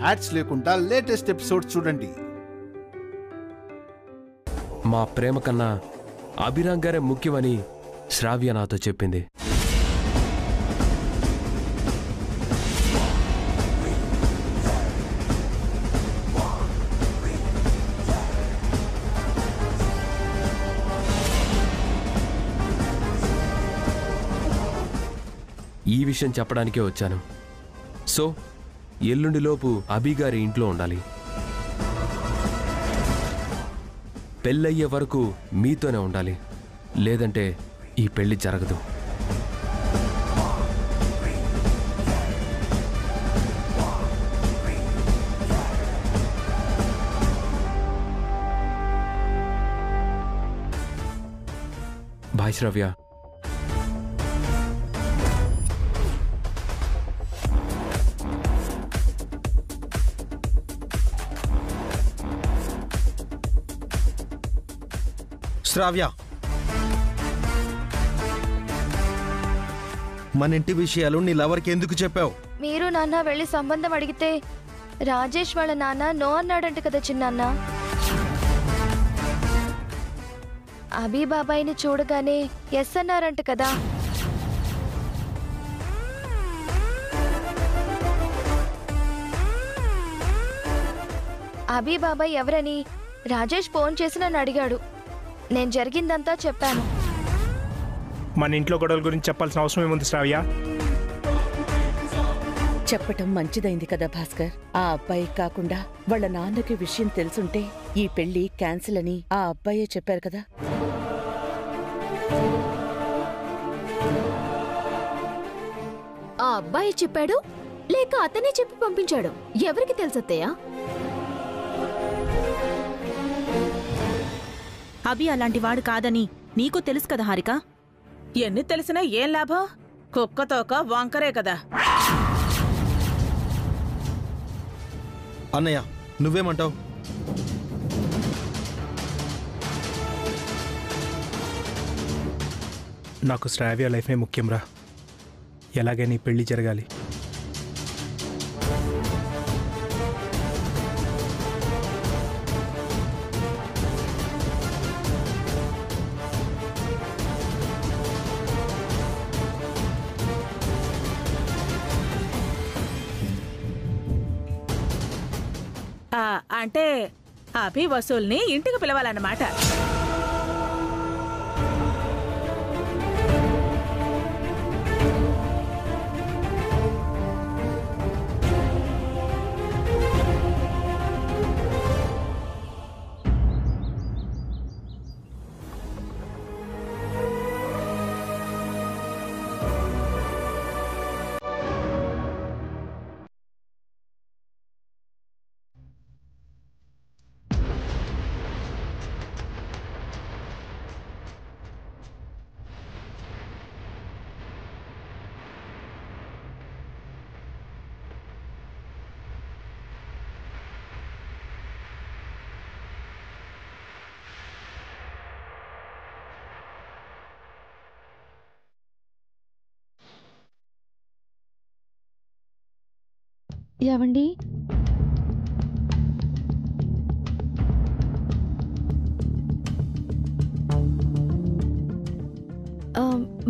Ads లేకుండా latest episodes చూడండి. మా ప్రేమ కన్నా అభిరామ్ గారే ముఖ్యమని శ్రావ్య నాతో చెప్పింది. ఈ విషయం చెప్పడానికే వచ్చాను. సో ఎల్లుండిలోపు అభిగారి ఇంట్లో ఉండాలి. పెళ్ళయ్యే వరకు మీతోనే ఉండాలి, లేదంటే ఈ పెళ్లి జరగదు. బాయ్ శ్రావ్య. శ్రావ్య, మన ఇంటి విషయాలు నీ లవర్కి ఎందుకు చెప్పావు? మీరు నాన్న వెళ్ళి సంబంధం అడిగితే రాజేష్ వాళ్ళ నాన్న నో అన్నాడంట కదా చిన్నాన్న. అభి బాబాయిని చూడగానే ఎస్ అన్నారంట కదా. అభి బాబాయ్ ఎవరని రాజేష్ ఫోన్ చేసి నన్ను అడిగాడు. నేను జరిగిందంతా చెప్పాను. మన ఇంట్లో గొడవల గురించి చెప్పాల్సిన అవసరం ఏముంది శ్రావ్య? చెప్పటం మంచిదైంది కదా భాస్కర్. ఆ అబ్బాయి కాకుండా వాళ్ళ నాన్నకి విషయం తెలుసుంటే ఈ పెళ్లి క్యాన్సిల్ అని ఆ అబ్బాయే చెప్పారు కదా. ఆ అబ్బాయి చెప్పాడు లేక అతనే చెప్పి పంపించాడు? ఎవరికి తెలుసత్తయ్యా? అభి అలాంటి వాడు కాదని నీకు తెలుసు కదా హారిక. ఎన్ని తెలిసినా ఏం లాభం? కుక్కతోక వంకరే కదా. అన్నయ్య, నువ్వేమంటావు? నాకు శ్రావ్య లైఫే ముఖ్యంరా. ఎలాగైనా పెళ్లి జరగాలి. అంటే అభి వసూల్ని ఇంటికి పిలవాలన్నమాట. ఏవండి,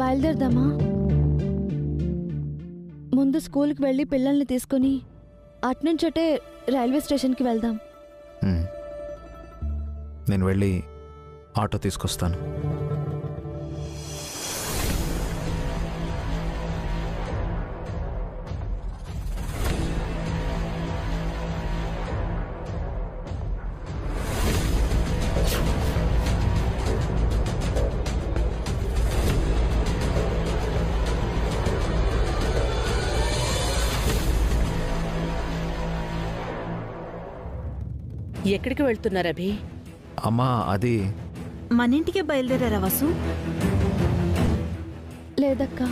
బయలుదేరదామా? ముందు స్కూల్కి వెళ్ళి పిల్లల్ని తీసుకుని అట్నుంచటే రైల్వే స్టేషన్కి వెళ్దాం. నేను వెళ్ళి ఆటో తీసుకొస్తాను. ఎక్కడికి వెళ్తున్నారు అభి? అమ్మా, అది మన ఇంటికే బయలుదేరారా వసు? లేదక్క,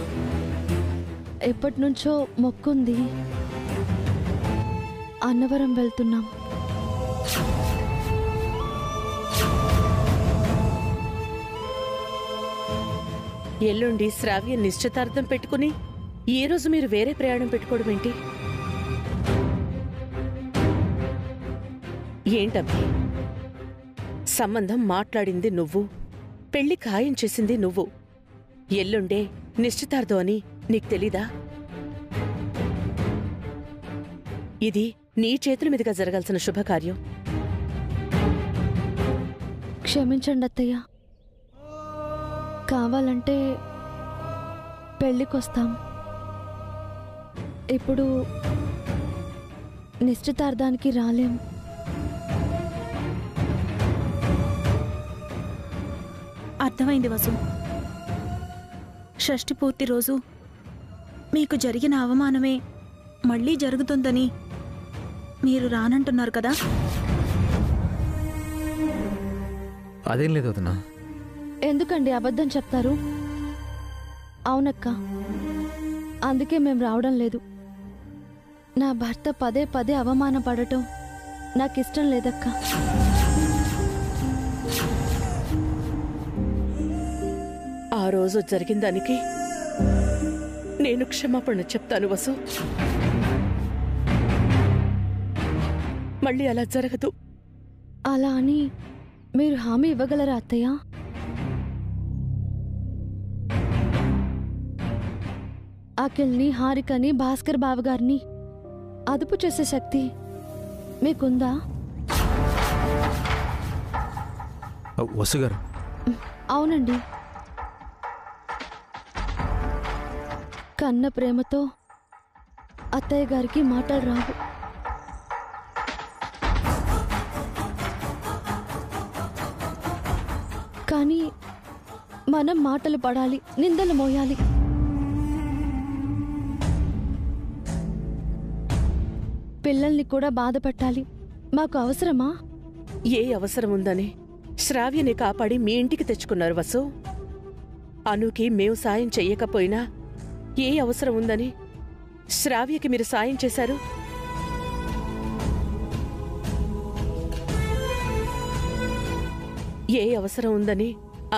ఎప్పటి నుంచో మొక్కుంది. అన్నవరం వెళ్తున్నాం. ఎల్లుండి శ్రావ్య నిశ్చితార్థం పెట్టుకుని ఈ రోజు మీరు వేరే ప్రయాణం పెట్టుకోవడం ఏంటి? ఏంటబ్బి? సంబంధం మాట్లాడింది నువ్వు, పెళ్లి ఖాయం చేసింది నువ్వు. ఎల్లుండే నిశ్చితార్థం అని నీకు తెలీదా? ఇది నీ చేతుల మీదుగా జరగాల్సిన శుభకార్యం. క్షమించండి అత్తయ్య. కావాలంటే పెళ్ళికొస్తాం. ఇప్పుడు నిశ్చితార్థానికి రాలేం. అర్థమైంది వసు. షష్ఠి పూర్తి రోజు మీకు జరిగిన అవమానమే మళ్ళీ జరుగుతుందని మీరు రానంటున్నారు కదా? అదేం లేదు వదినా. ఎందుకండి అబద్ధం చెప్తారు? అవునక్క, అందుకే మేం రావడం లేదు. నా భర్త పదే పదే అవమానపడటం నాకిష్టం లేదక్క. ఆ రోజు జరిగిన దానికి నేను క్షమాపణ చెప్తాను వసు. మళ్ళీ అలా జరగదు. అలా అని మీరు హామీ ఇవ్వగలరా అత్తయ్య? అఖిల్ని, హారికని, భాస్కర్ బావగారిని అదుపు చేసే శక్తి మీకుందా? వసు గారు, అవునండి. కన్న ప్రేమతో అత్తయ్య గారికి మాటలు రావు. కానీ మనం మాటలు పడాలి, నిందలు మోయాలి. పిల్లల్ని కూడా బాధ పెట్టాలి. మాకు అవసరమా? ఏ అవసరం ఉందని శ్రావ్యని కాపాడి మీ ఇంటికి తెచ్చుకున్నారు వసు. అనుకి మేము సాయం చెయ్యకపోయినా ఏ అవసరం ఉందని శ్రావ్యకి మీరు సాయం చేశారు? ఏ అవసరం ఉందని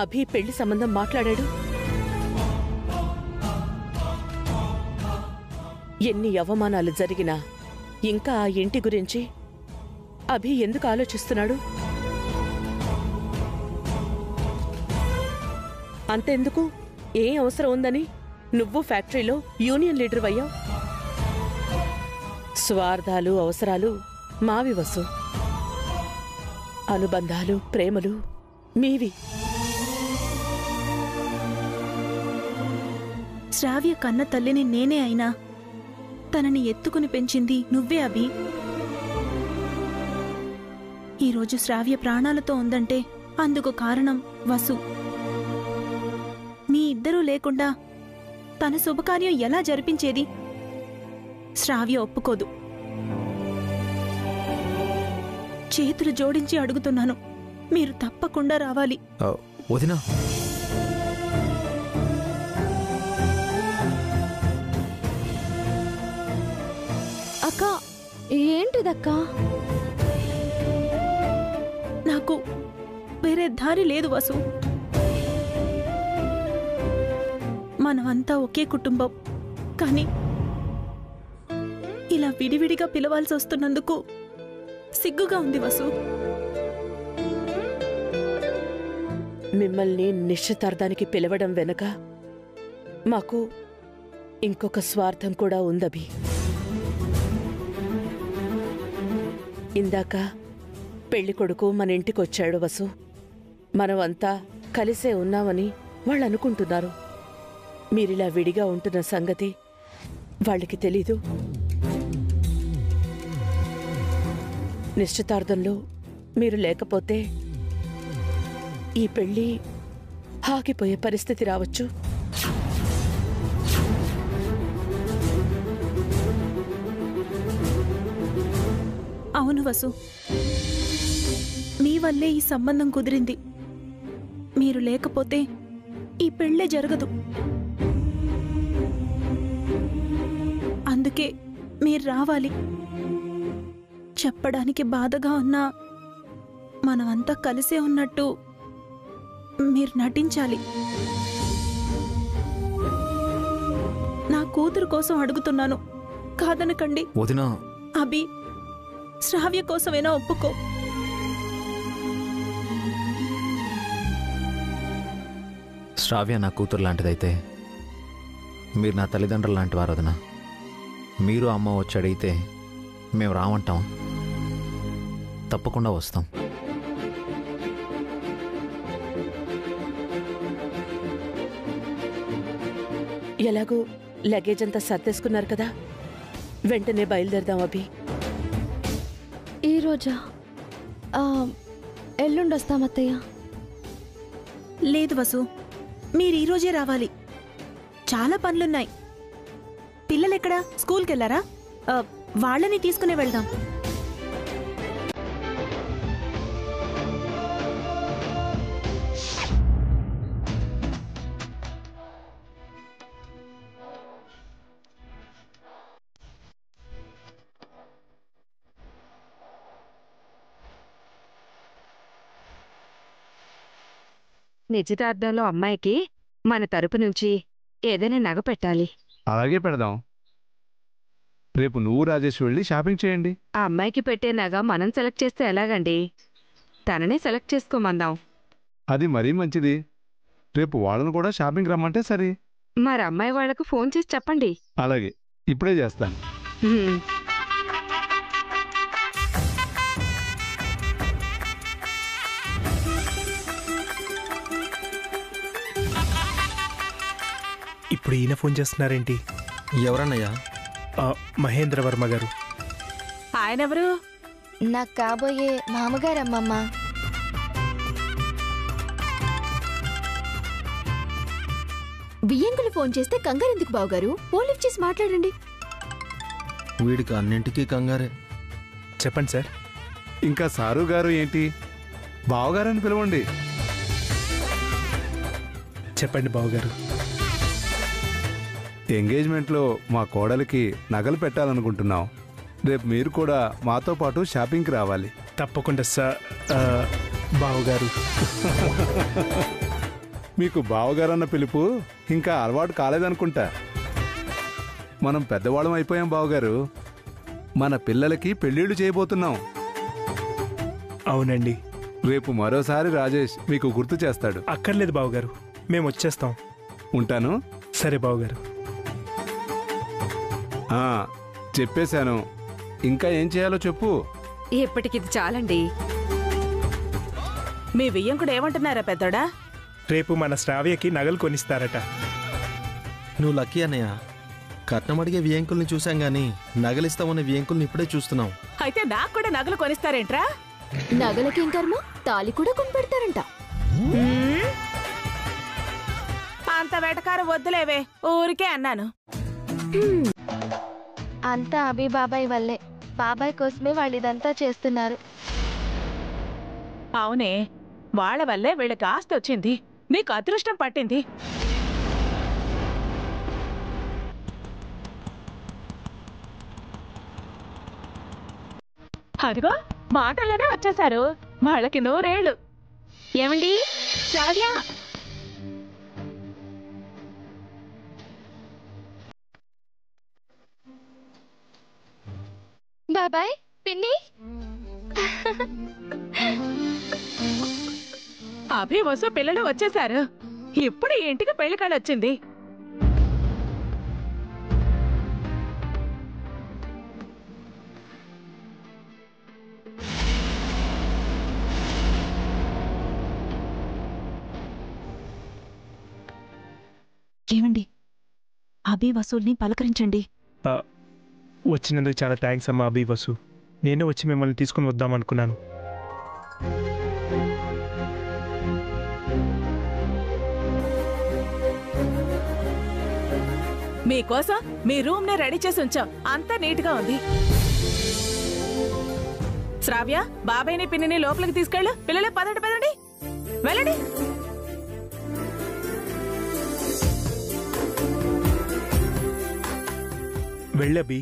అభి పెళ్లి సంబంధం మాట్లాడాడు? ఎన్ని అవమానాలు జరిగినా ఇంకా ఆ ఇంటి గురించి అభి ఎందుకు ఆలోచిస్తున్నాడు? అంతెందుకు, ఏం అవసరం ఉందని నువ్వు ఫ్యాక్టరీలో యూనియన్ లీడర్ అయ్యావు. స్వార్థాలు, అవసరాలు మావి వసు. అనుబంధాలు, ప్రేమలు మీవి. శ్రావ్య కన్న తల్లిని నేనే అయినా తనని ఎత్తుకుని పెంచింది నువ్వే అభి. ఈరోజు శ్రావ్య ప్రాణాలతో ఉందంటే అందుకు కారణం వసు. మీ ఇద్దరూ లేకుండా తన శుభకార్యం ఎలా జరిపించేది? శ్రావ్య ఒప్పుకోదు. చేతులు జోడించి అడుగుతున్నాను, మీరు తప్పకుండా రావాలి. వదినా, అక్క, ఏంటిదక్కా? నాకు వేరే దారి లేదు వసు. మనమంతా ఒకే కుటుంబం, కానీ ఇలా విడివిడిగా పిలవాల్సి వస్తున్నందుకు సిగ్గుగా ఉంది వసు. మిమ్మల్ని నిశ్చితార్థానికి పిలవడం వెనుక మాకు ఇంకొక స్వార్థం కూడా ఉందభి. ఇందాక పెళ్ళికొడుకు మన ఇంటికొచ్చాడు వసు. మనమంతా కలిసే ఉన్నామని వాళ్ళు అనుకుంటున్నారు. మీరిలా విడిగా ఉంటున్న సంగతి వాళ్ళకి తెలీదు. నిశ్చితార్థంలో మీరు లేకపోతే ఈ పెళ్లి ఆగిపోయే పరిస్థితి రావచ్చు. అవును వసు, మీ వల్లే ఈ సంబంధం కుదిరింది. మీరు లేకపోతే ఈ పెళ్ళే జరగదు. అందుకే మీరు రావాలి. చెప్పడానికి బాధగా ఉన్నా మనమంతా కలిసే ఉన్నట్టు మీరు నటించాలి. నా కూతురు కోసం అడుగుతున్నాను, కాదనకండి. వదినా, అభి, శ్రావ్య కోసమైనా ఒప్పుకో. శ్రావ్య నా కూతురు లాంటిదైతే మీరు నా తల్లిదండ్రులు లాంటి వారు వదినా. మీరు అమ్మ వచ్చి అడిగితే మేము రామంటాం, తప్పకుండా వస్తాం. ఎలాగో లగేజ్ అంతా సర్దేసుకున్నారు కదా, వెంటనే బయలుదేరదాం అభి. ఈరోజా? ఎల్లుండి వస్తాం అత్తయ్య. లేదు వసు, మీరు ఈరోజే రావాలి. చాలా పనులున్నాయి. పిల్లలెక్కడా? స్కూల్కి వెళ్ళారా? వాళ్ళని తీసుకునే వెళ్దాం. నిశ్చితార్థంలో అమ్మాయికి మన తరపు నుంచి ఏదైనా నగ పెట్టాలి. అలాగే పెడదాం. రేపు నువ్వు రాజేష్ వెళ్ళి షాపింగ్ చేయండి. ఆ అమ్మాయికి పెట్టే నగ మనం సెలెక్ట్ చేస్తే ఎలాగండి? తననే సెలెక్ట్ చేసుకోమందాం. అది మరీ మంచిది. రేపు వాళ్ళను కూడా షాపింగ్ రమ్మంటే సరే. మరి అమ్మాయి వాళ్లకు ఫోన్ చేసి చెప్పండి. అలాగే, ఇప్పుడే చేస్తాను. ఇప్పుడు ఈయన ఫోన్ చేస్తున్నారేంటి? ఎవరన్నయ్యా? మహేంద్ర వర్మ గారు. ఆయనెవరు? నాకు కాబోయే మామగారమ్మమ్మ. బియ్యంకులు ఫోన్ చేస్తే కంగారెందుకు బావగారు? ఫోన్ లిఫ్ట్ చేసి మాట్లాడండి. వీడికి అన్నింటికీ కంగారే. చెప్పండి సార్. ఇంకా సారు గారు ఏంటి, బావగారని పిలవండి. చెప్పండి బావగారు. ఎంగేజ్మెంట్లో మా కోడలికి నగలు పెట్టాలనుకుంటున్నాం. రేపు మీరు కూడా మాతో పాటు షాపింగ్కి రావాలి. తప్పకుండా సార్. బావగారు. మీకు బావగారన్న పిలుపు ఇంకా అలవాటు కాలేదనుకుంటా. మనం పెద్దవాళ్ళం అయిపోయాం బావగారు. మన పిల్లలకి పెళ్ళిళ్ళు చేయబోతున్నాం. అవునండి. రేపు మరోసారి రాజేష్ మీకు గుర్తు చేస్తాడు. అక్కర్లేదు బావగారు, మేము వచ్చేస్తాం. ఉంటాను. సరే బావగారు. చెప్పేశాను. ఇంకా ఏం చేయాలో చెప్పు. ఇప్పటికిది చాలండి. మీ బియ్యంకుడు ఏమంటున్నారా పెద్దోడా? రేపు మన శ్రావ్యకి నగలు కొనిస్తారట. నువ్వు లక్కీ అన్నయ్య. కట్నం అడిగే వియంకుల్ని చూసాం గాని నగలిస్తామన్న వియంకుల్ని ఇప్పుడే చూస్తున్నాం. అయితే నాకు కూడా నగలు కొనిస్తారేంట్రా? నగలకేం కర్మ, తాళి కూడా కొనిపెడతారంట. అంత వెటకారం వద్దులేవే, ఊరికే అన్నాను. అంతా అభి బాబాయ్ వల్లే. బాబాయ్ కోసమే వాళ్ళు ఇదంతా చేస్తున్నారు. అవునే, వాళ్ళ వల్లే వీళ్ళకి ఆస్తి వచ్చింది. నీకు అదృష్టం పట్టింది. అదిగో మాటల్లోనే వచ్చేశారు. వాళ్ళకి నూరేళ్ళు. ఏమండి శ్రావ్య? బాబాయ్, పిన్ని. అభి వసు పిల్లలు వచ్చేశారు. ఇప్పుడు ఈ ఇంటికి పెళ్లి వచ్చింది. ఏమండి, అభి వసూల్ని పలకరించండి. వచ్చినందుకు చాలా థ్యాంక్స్ అమ్మా అభి వసు. నేను వచ్చి మిమ్మల్ని తీసుకుని వద్దామనుకున్నాను. మీకోసం మీ రూమ్ ని రెడీ చేసి ఉంచాం. అంతా నీట్ గా ఉంది. శ్రావ్య, బాబాయ్ని పిన్నిని లోపలికి తీసుకెళ్ళు. పిల్లలు పదండి పదండి, వెళ్ళండి. వెళ్ళబి.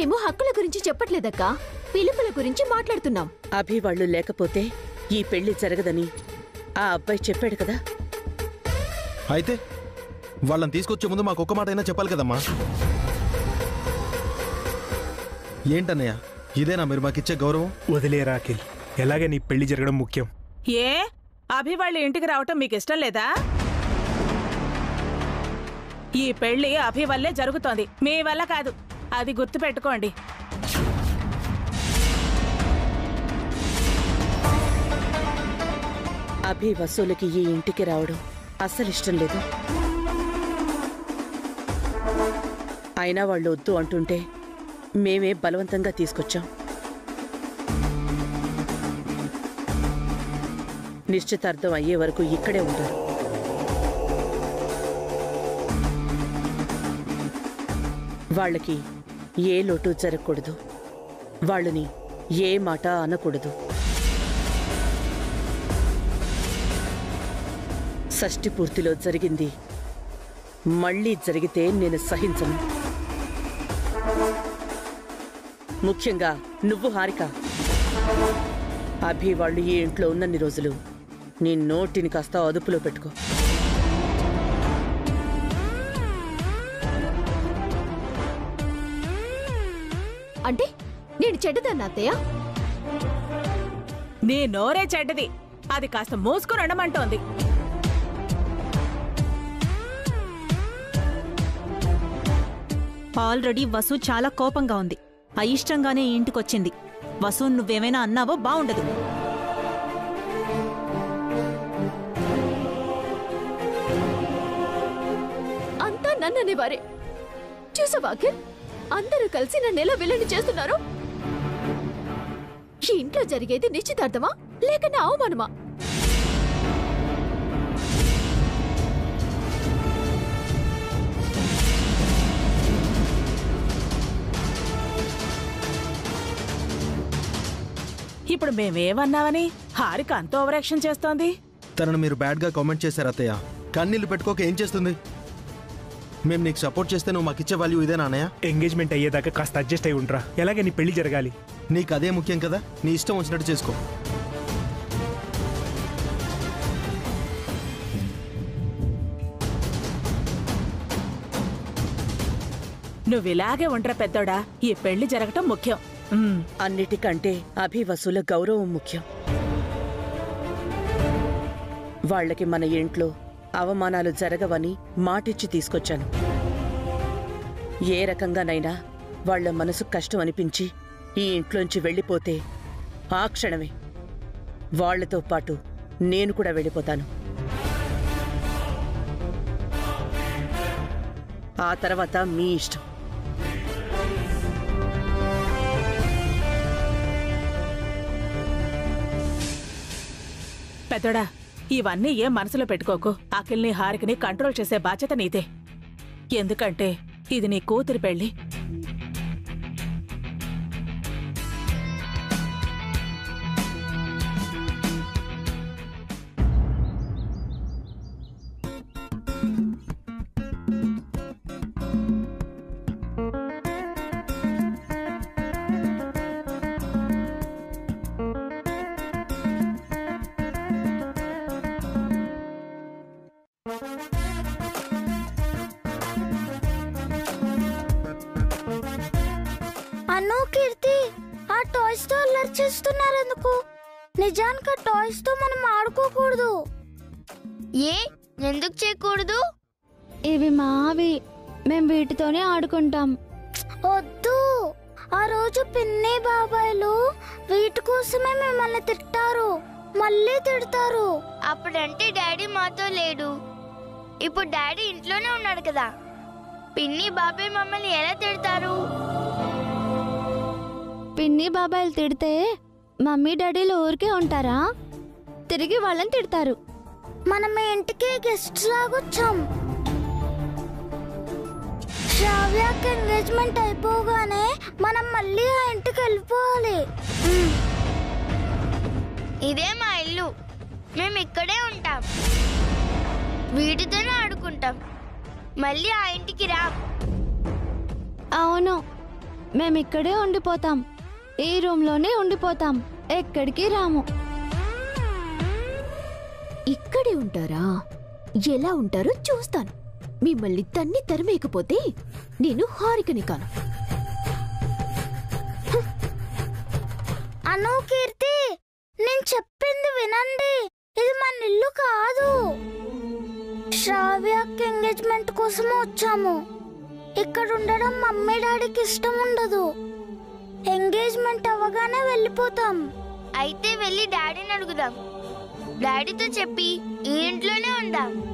మేము హక్కుల గురించి చెప్పట్లేదక్కా, పిలుపుల గురించి మాట్లాడుతున్నాం. అభి వాళ్ళు లేకపోతే ఈ పెళ్లి జరగదని ఆ అబ్బాయి చెప్పాడు కదా. అయితే వాళ్ళని తీసుకొచ్చే ముందు మాకు ఒక్క మాట అయినా చెప్పాలి కదమ్మా. ఏంటన్నయ్య, ఇదేనా మీరు మాకిచ్చే గౌరవం? వదిలే రాఖిల్, ఎలాగే నీ పెళ్లి జరగడం ముఖ్యం. ఏ అభి వాళ్ళ ఇంటికి రావటం మీకు ఇష్టం లేదా? ఈ పెళ్లి అభి వల్లే జరుగుతోంది, మీ వల్ల కాదు. అది గుర్తు పెట్టుకోండి. అభి వసూలకి ఈ ఇంటికి రావడం అస్సలు ఇష్టం లేదు. అయినా వాళ్ళు వద్దు అంటుంటే మేమే బలవంతంగా తీసుకొచ్చాం. నిశ్చితార్థం అయ్యే వరకు ఇక్కడే ఉంటారు. వాళ్ళకి ఏ లోటు జరగకూడదు, వాళ్ళని ఏ మాట అనకూడదు. షష్ఠి పూర్తిలో జరిగింది మళ్ళీ జరిగితే నేను సహించను. ముఖ్యంగా నువ్వు హారిక. అభి వాళ్ళు ఈ ఇంట్లో ఉన్నన్ని రోజులు నీ నోటిని కాస్త అదుపులో పెట్టుకో. అంటే నేను చెడ్డదన్నా అత్తయ్య? నీ నోరే చెడ్డది, అది కాస్త మూసుకుని ఉండమంటోంది. ఆల్రెడీ వసు చాలా కోపంగా ఉంది. అయిష్టంగానే ఇంటికొచ్చింది. వసు నువ్వేమైనా అన్నావో బావుండదు. అంతా నన్ననే వారే. చూసావాకిల్, అందరూ కలిసి నన్ను ఎలా విలని చేస్తున్నారు? ఈ ఇంట్లో జరిగేది నిశ్చితార్థమా లేక నా అవమానమా? ఇప్పుడు మేమేమన్నావని హారిక అంత ఓవరాక్షన్ చేస్తోంది? తనను మీరు బ్యాడ్గా కామెంట్ చేశారు అత్తయ్య. కన్నీళ్లు పెట్టుకోక ఏం చేస్తుంది? మేము నీకు సపోర్ట్ చేస్తే నువ్వు మాకిచ్చే వాల్యూ ఇదేనా అన్నయ్య? ఎంగేజ్మెంట్ అయ్యేదాకా కాస్త అడ్జస్ట్ అయి ఉండరా. ఎలాగే నీ పెళ్లి జరగాలి. నీకు అదే ముఖ్యం కదా, నీ ఇష్టం వచ్చినట్టు చేసుకో. నువ్విలాగే ఉండరా పెద్దోడా, ఈ పెళ్లి జరగటం ముఖ్యం. అన్నిటికంటే అభి వసూల గౌరవం ముఖ్యం. వాళ్ళకి మన ఇంట్లో అవమానాలు జరగవని మాటిచ్చి తీసుకొచ్చాను. ఏ రకంగానైనా వాళ్ల మనసు కష్టం అనిపించి ఈ ఇంట్లోంచి వెళ్ళిపోతే ఆ క్షణమే వాళ్లతో పాటు నేను కూడా వెళ్ళిపోతాను. ఆ తర్వాత మీ ఇష్టం. పెద్దోడా, ఇవన్నీ ఏం మనసులో పెట్టుకోకు. అఖిల్ని హారికని కంట్రోల్ చేసే బాధ్యత నీదే. ఎందుకంటే ఇది నీ కూతురి పెళ్లి. అను, కీర్తి, ఆ టాయ్స్ తో అల్లరి చేస్తున్నారు ఎందుకు? నిజానికి ఆ టాయ్స్ తో మనం ఆడుకోకూడదు. ఎందుకు చేయకూడదు? ఇవి మావి, మేము వీటితోనే ఆడుకుంటాం. వద్దు, ఆ రోజు పిన్ని బాబాయ్లు వీటి కోసమే మిమ్మల్ని తిట్టారు, మళ్ళీ తిడతారు. అప్పుడంటే డాడీ మాతో లేడు, ఇప్పుడు డాడీ ఇంట్లోనే ఉన్నాడు కదా. పిన్ని బాబాయ్ మమ్మల్ని ఎలా తిడతారు? పిన్ని బాబాయిలు తిడితే మమ్మీ డాడీలు ఊరికే ఉంటారా? తిరిగి వాళ్ళని తిడతారు. మనం ఇంటికి గెస్ట్ లాగొచ్చాం. శ్రావ్యకి ఎంగేజ్మెంట్ అయిపోగానే మనం మళ్ళీ ఆ ఇంటికి వెళ్ళిపోవాలి. ఇదే మా ఇల్లు, మేము ఇక్కడే ఉంటాం, వీటితోనే ఆడుకుంటాం. మళ్ళీ ఆ ఇంటికి రా. అవును, మేమిక్కడే ఉండిపోతాం. ఈ రూమ్లోనే ఉండిపోతాం. ఎక్కడికి రాము. ఇక్కడే ఉంటారా? ఎలా ఉంటారో చూస్తాను. మిమ్మల్ని తన్ని తరిమేయకపోతే నేను హారికని కాను. అను, కీర్తి, నేను చెప్పింది వినండి. ఇది మన ఇల్లు కాదు. శ్రావ్యకి ఎంగేజ్మెంట్ కోసం వచ్చాము. ఇక్కడ ఉండడం మమ్మీ డాడీకి ఇష్టం ఉండదు. ఎంగేజ్మెంట్ అవ్వగానే వెళ్ళిపోతాం. అయితే వెళ్ళి డాడీని అడుగుదాం. డాడీతో చెప్పి ఈ ఇంట్లోనే ఉందాం.